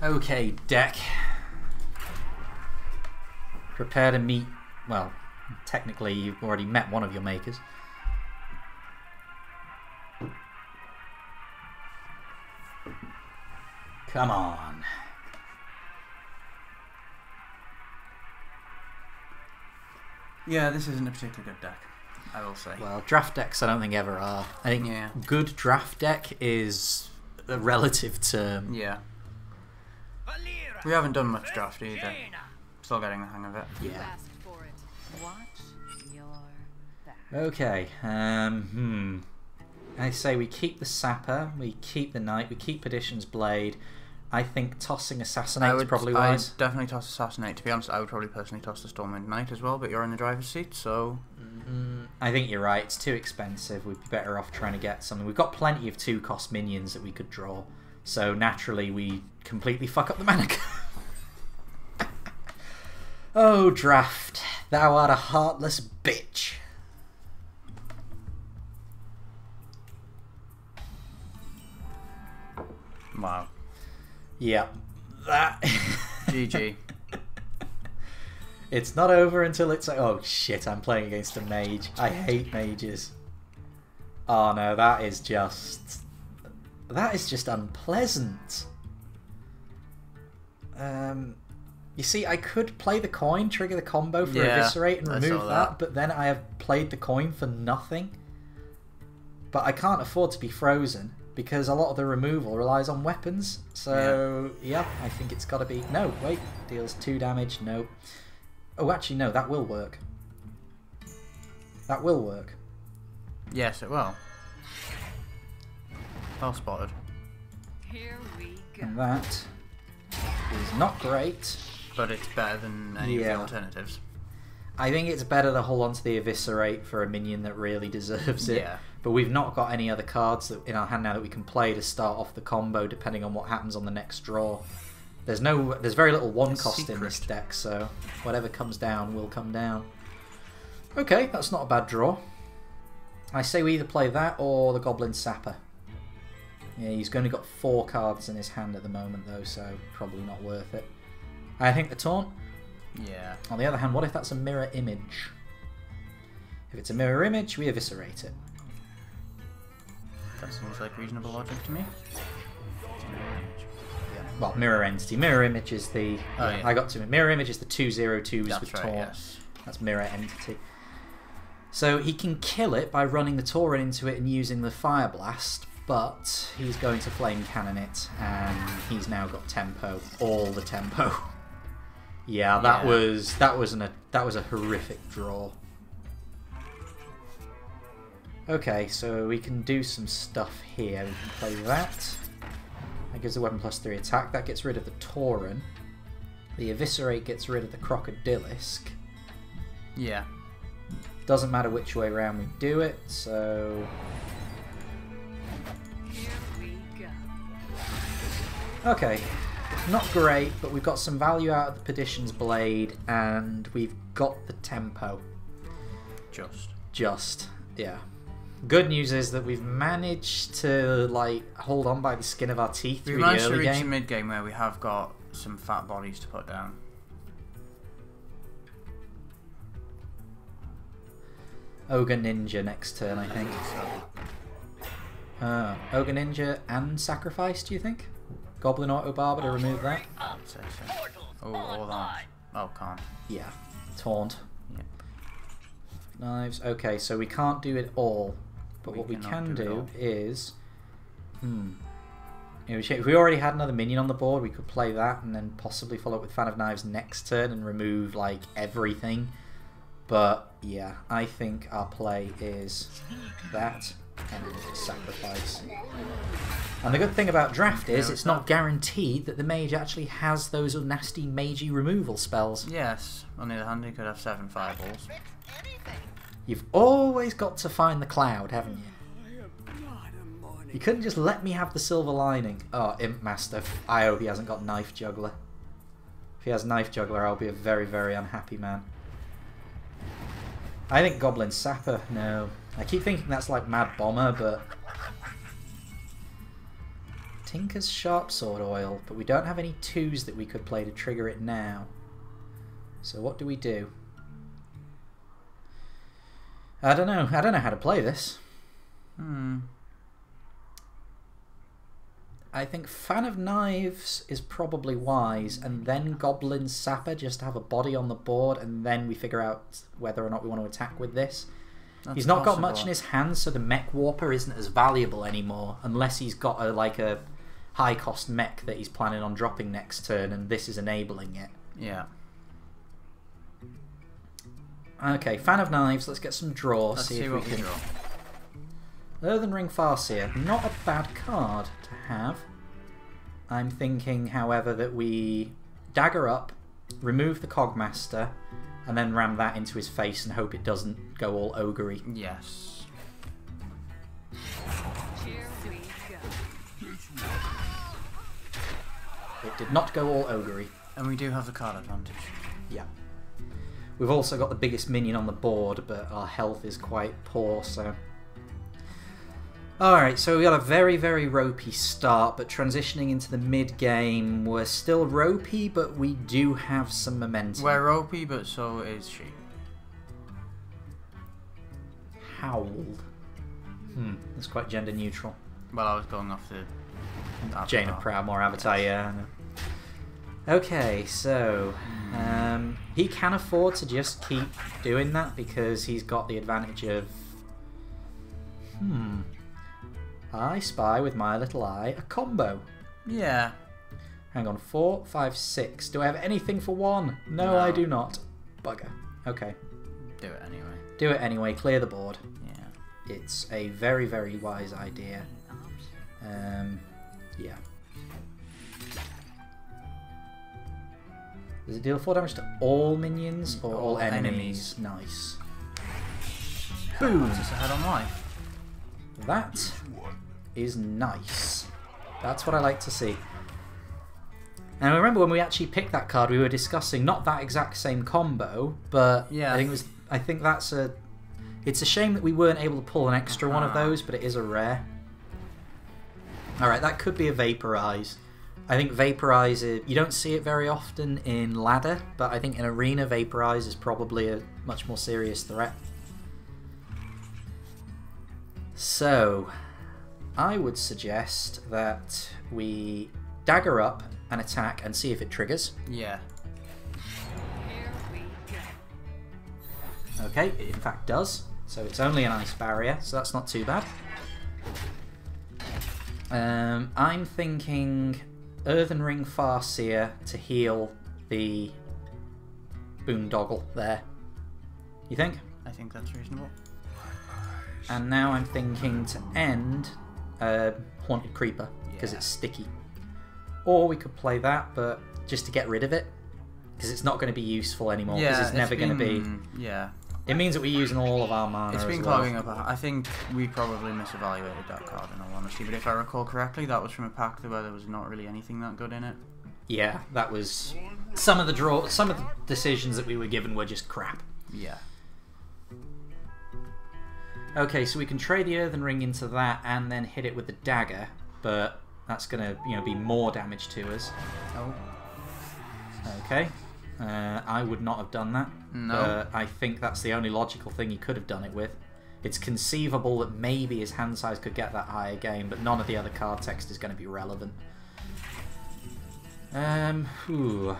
[SPEAKER 1] Okay, deck. Prepare to meet... Well, technically you've already met one of your makers. Come on.
[SPEAKER 2] Yeah, this isn't a particularly good deck, I will say.
[SPEAKER 1] Well, draft decks I don't think ever are. I think good draft deck is a relative term.
[SPEAKER 2] Yeah. We haven't done much draft either. Still getting the hang of it.
[SPEAKER 1] Yeah.
[SPEAKER 3] Watch your back.
[SPEAKER 1] Okay. I say we keep the Sapper, we keep the Knight, we keep Perdition's Blade. I think tossing Assassinate is probably wise.
[SPEAKER 2] I'd definitely toss Assassinate. To be honest, I would probably personally toss the Stormwind Knight as well, but you're in the driver's seat, so...
[SPEAKER 1] I think you're right. It's too expensive. We'd be better off trying to get something. We've got plenty of 2-cost minions that we could draw, so naturally we completely fuck up the mana. Oh, draft, thou art a heartless bitch.
[SPEAKER 2] Wow.
[SPEAKER 1] Yeah. That...
[SPEAKER 2] GG.
[SPEAKER 1] It's not over until it's like, oh shit, I'm playing against a mage. I hate mages. Oh no, that is just unpleasant. You see, I could play the coin, trigger the combo for Eviscerate and remove that, but then I have played the coin for nothing. But I can't afford to be frozen, because a lot of the removal relies on weapons. So, yeah, I think it's got to be... No, wait, deals 2 damage, no. Oh, actually, no, that will work. That will work.
[SPEAKER 2] Yes, it will. Well spotted.
[SPEAKER 3] Here we go.
[SPEAKER 1] And that is not great.
[SPEAKER 2] But it's better than any of the alternatives.
[SPEAKER 1] I think it's better to hold on to the Eviscerate for a minion that really deserves it.
[SPEAKER 2] Yeah.
[SPEAKER 1] But we've not got any other cards that, in our hand now that we can play to start off the combo, depending on what happens on the next draw. There's very little 1-cost in this deck, so whatever comes down will come down. Okay, that's not a bad draw. I say we either play that or the Goblin Sapper. Yeah, he's only got 4 cards in his hand at the moment, though, so probably not worth it. I think the Taunt.
[SPEAKER 2] Yeah.
[SPEAKER 1] On the other hand, what if that's a mirror image? If it's a mirror image, we eviscerate it.
[SPEAKER 2] That seems like reasonable logic to me.
[SPEAKER 1] Well, mirror entity. Mirror image is the... I got to mirror image is the 2/2s
[SPEAKER 2] That's
[SPEAKER 1] with
[SPEAKER 2] right,
[SPEAKER 1] Taunt.
[SPEAKER 2] yes.
[SPEAKER 1] That's mirror entity. So he can kill it by running the Tauren into it and using the Fire Blast, but he's going to Flame Cannon it, and he's now got tempo, all the tempo. Yeah, that was a horrific draw. Okay, so we can do some stuff here. We can play that. That gives the weapon +3 attack. That gets rid of the Tauren. The Eviscerate gets rid of the Crocodilisk.
[SPEAKER 2] Yeah.
[SPEAKER 1] Doesn't matter which way around we do it, so...
[SPEAKER 3] Here we go.
[SPEAKER 1] Okay, not great, but we've got some value out of the Perdition's Blade, and we've got the tempo. Just, yeah. Good news is that we've managed to hold on by the skin of our teeth through the early game.
[SPEAKER 2] We've managed to reach the mid game where we have got some fat bodies to put down.
[SPEAKER 1] Ogre Ninja next turn, I think. Ogre Ninja and Sacrifice, do you think? Goblin Auto Barber to remove that?
[SPEAKER 2] I'd say so. Oh, all that. Oh, can't.
[SPEAKER 1] Yeah. Taunt.
[SPEAKER 2] Yep.
[SPEAKER 1] Knives. Okay, so we can't do it all. But what we can do is... If we already had another minion on the board, we could play that and then possibly follow up with Fan of Knives next turn and remove, everything. But, yeah, I think our play is that and Sacrifice. And the good thing about Draft is it's not guaranteed that the mage actually has those nasty magey removal spells.
[SPEAKER 2] Yes. On the other hand, he could have 7 fireballs.
[SPEAKER 1] You've always got to find the cloud, haven't you? You couldn't just let me have the silver lining. Oh, Imp Master. I hope he hasn't got Knife Juggler. If he has Knife Juggler, I'll be a very, very unhappy man. I think Goblin Sapper, no. I keep thinking that's like Mad Bomber, but... Tinker's Sharp Sword Oil, but we don't have any 2s that we could play to trigger it now. So what do we do? I don't know. I don't know how to play this. I think Fan of Knives is probably wise, and then Goblin Sapper just to have a body on the board, and then we figure out whether or not we want to attack with this. He's not got much in his hands, so the Mech Warper isn't as valuable anymore, unless he's got a high-cost mech that he's planning on dropping next turn, and this is enabling it.
[SPEAKER 2] Yeah.
[SPEAKER 1] Okay, Fan of Knives, let's get some draw,
[SPEAKER 2] Let's
[SPEAKER 1] see if
[SPEAKER 2] what
[SPEAKER 1] we can...
[SPEAKER 2] draw.
[SPEAKER 1] Earthen Ring Farseer, not a bad card to have. I'm thinking, however, that we dagger up, remove the Cogmaster, and then ram that into his face and hope it doesn't go all ogre-y.
[SPEAKER 2] Yes.
[SPEAKER 3] Here we go.
[SPEAKER 1] It did not go all ogre-y.
[SPEAKER 2] And we do have the card advantage.
[SPEAKER 1] Yeah. We've also got the biggest minion on the board, but our health is quite poor, so... Alright, so we got a very, very ropey start, but transitioning into the mid-game, we're still ropey, but we do have some momentum.
[SPEAKER 2] We're ropey, but so is she.
[SPEAKER 1] Howled. That's quite gender neutral.
[SPEAKER 2] Well, I was going off the...
[SPEAKER 1] Jane of Proudmoore avatar, yeah. I know. Okay, so he can afford to just keep doing that because he's got the advantage of... I spy with my little eye a combo.
[SPEAKER 2] Yeah.
[SPEAKER 1] Hang on, 4, 5, 6. Do I have anything for 1? No, I do not. Bugger. Okay.
[SPEAKER 2] Do it anyway.
[SPEAKER 1] Do it anyway, clear the board.
[SPEAKER 2] Yeah.
[SPEAKER 1] It's a very, very wise idea. Yeah. Does it deal 4 damage to all minions or all enemies? Nice. Boom!
[SPEAKER 2] Puts us ahead on life.
[SPEAKER 1] That is nice. That's what I like to see. And I remember when we actually picked that card, we were discussing not that exact same combo, but
[SPEAKER 2] yeah,
[SPEAKER 1] I think that's a... It's a shame that we weren't able to pull an extra one of those, but it is a rare. Alright, that could be a Vaporize. I think Vaporize, you don't see it very often in ladder, but I think in arena, Vaporize is probably a much more serious threat. So, I would suggest that we dagger up and attack and see if it triggers.
[SPEAKER 2] Yeah.
[SPEAKER 3] Here we go.
[SPEAKER 1] Okay, it in fact does. So it's only an ice barrier, so that's not too bad. I'm thinking Earthen Ring Farseer to heal the boondoggle there. You think?
[SPEAKER 2] I think that's reasonable.
[SPEAKER 1] And now I'm thinking to end Haunted Creeper, because it's sticky. Or we could play that, but just to get rid of it, because it's not going to be useful anymore, because it's never going to be...
[SPEAKER 2] Yeah.
[SPEAKER 1] It means that we're using all of our mana.
[SPEAKER 2] It's been
[SPEAKER 1] as well.
[SPEAKER 2] clogging up. I think we probably misevaluated that card, in all honesty, but if I recall correctly, that was from a pack where there was not really anything that good in it.
[SPEAKER 1] Yeah, that was... Some of the decisions that we were given were just crap.
[SPEAKER 2] Yeah.
[SPEAKER 1] Okay, so we can trade the Earthen Ring into that and then hit it with the dagger, but that's going to, be more damage to us.
[SPEAKER 2] Oh.
[SPEAKER 1] Okay. I would not have done that.
[SPEAKER 2] No.
[SPEAKER 1] I think that's the only logical thing he could have done it with. It's conceivable that maybe his hand size could get that high again, but none of the other card text is going to be relevant. Deal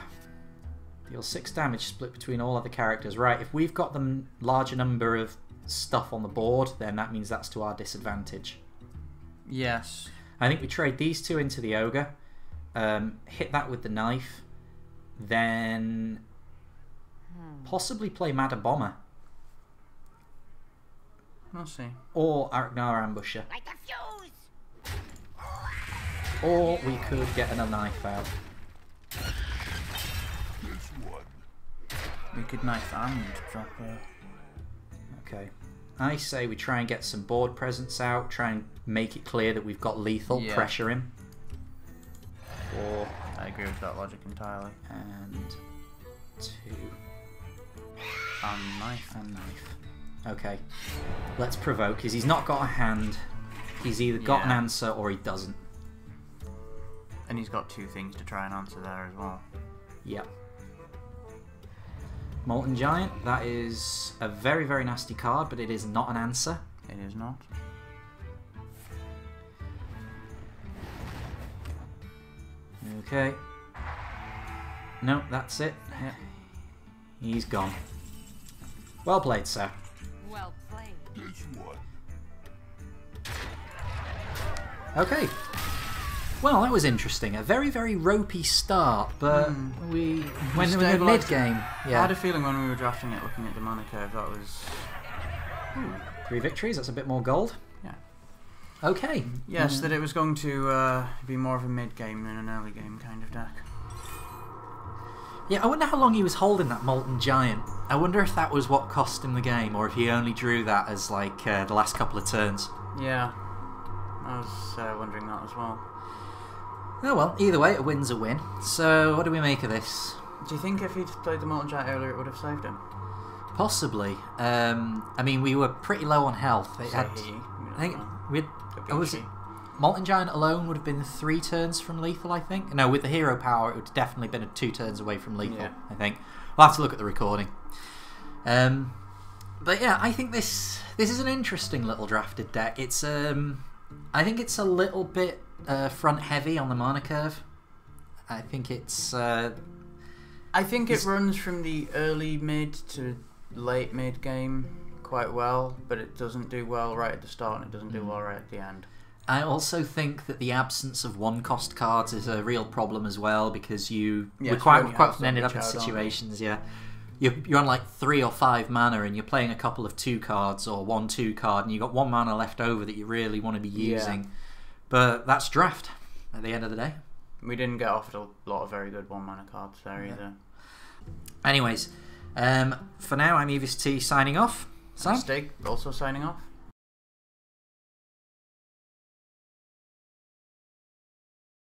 [SPEAKER 1] 6 damage split between all other characters. Right, if we've got the larger number of stuff on the board, then that means that's to our disadvantage.
[SPEAKER 2] Yes.
[SPEAKER 1] I think we trade these two into the ogre, hit that with the knife, then possibly play Madder Bomber.
[SPEAKER 2] We'll see.
[SPEAKER 1] Or Arachnar Ambusher. Or we could get another knife out.
[SPEAKER 2] We could knife and drop her.
[SPEAKER 1] Okay. I say we try and get some board presence out, try and make it clear that we've got lethal, pressure him.
[SPEAKER 2] I agree with that logic entirely.
[SPEAKER 1] And 2.
[SPEAKER 2] And knife.
[SPEAKER 1] And knife. Okay. Let's provoke, because he's not got a hand. He's either got an answer or he doesn't.
[SPEAKER 2] And he's got 2 things to try and answer there as well.
[SPEAKER 1] Yep. Molten Giant, that is a very, very nasty card, but it is not an answer.
[SPEAKER 2] It is not.
[SPEAKER 1] Okay. No, that's it.
[SPEAKER 2] Yep.
[SPEAKER 1] He's gone. Well played, sir.
[SPEAKER 3] Well played.
[SPEAKER 1] Okay. Well, that was interesting. A very, very ropey start, but we went in the mid game.
[SPEAKER 2] I had a feeling when we were drafting it, looking at the mana curve, that was
[SPEAKER 1] 3 victories. That's a bit more gold.
[SPEAKER 2] yeah.
[SPEAKER 1] Okay.
[SPEAKER 2] Yes, that it was going to be more of a mid-game than an early game kind of deck.
[SPEAKER 1] Yeah, I wonder how long he was holding that Molten Giant. I wonder if that was what cost him the game, or if he only drew that as like the last couple of turns.
[SPEAKER 2] Yeah, I was wondering that as well.
[SPEAKER 1] Oh well, either way, a win's a win. So, what do we make of this?
[SPEAKER 2] Do you think if he'd played the Molten Giant earlier, it would have saved him?
[SPEAKER 1] Possibly. I mean, we were pretty low on health. It had, I think we had. Oh, was it? Molten Giant alone would have been 3 turns from lethal, I think. No, with the hero power, it would have definitely been 2 turns away from lethal,
[SPEAKER 2] Yeah.
[SPEAKER 1] I think. We'll have to look at the recording. But yeah, I think this is an interesting little drafted deck. It's I think it's a little bit front heavy on the mana curve. I think it's.
[SPEAKER 2] I think it runs from the early mid to late mid game quite well, but it doesn't do well right at the start and it doesn't do well right at the end.
[SPEAKER 1] I also think that the absence of 1-cost cards is a real problem as well, because we quite often ended up in situations, you're on like 3 or 5 mana and you're playing a couple of 2 cards or 1/2 card, and you've got 1 mana left over that you really want to be using. But that's draft at the end of the day.
[SPEAKER 2] We didn't get offered a lot of very good 1 mana cards there either.
[SPEAKER 1] Anyways, for now I'm Evis T signing off. Sam?
[SPEAKER 2] Styg also signing off.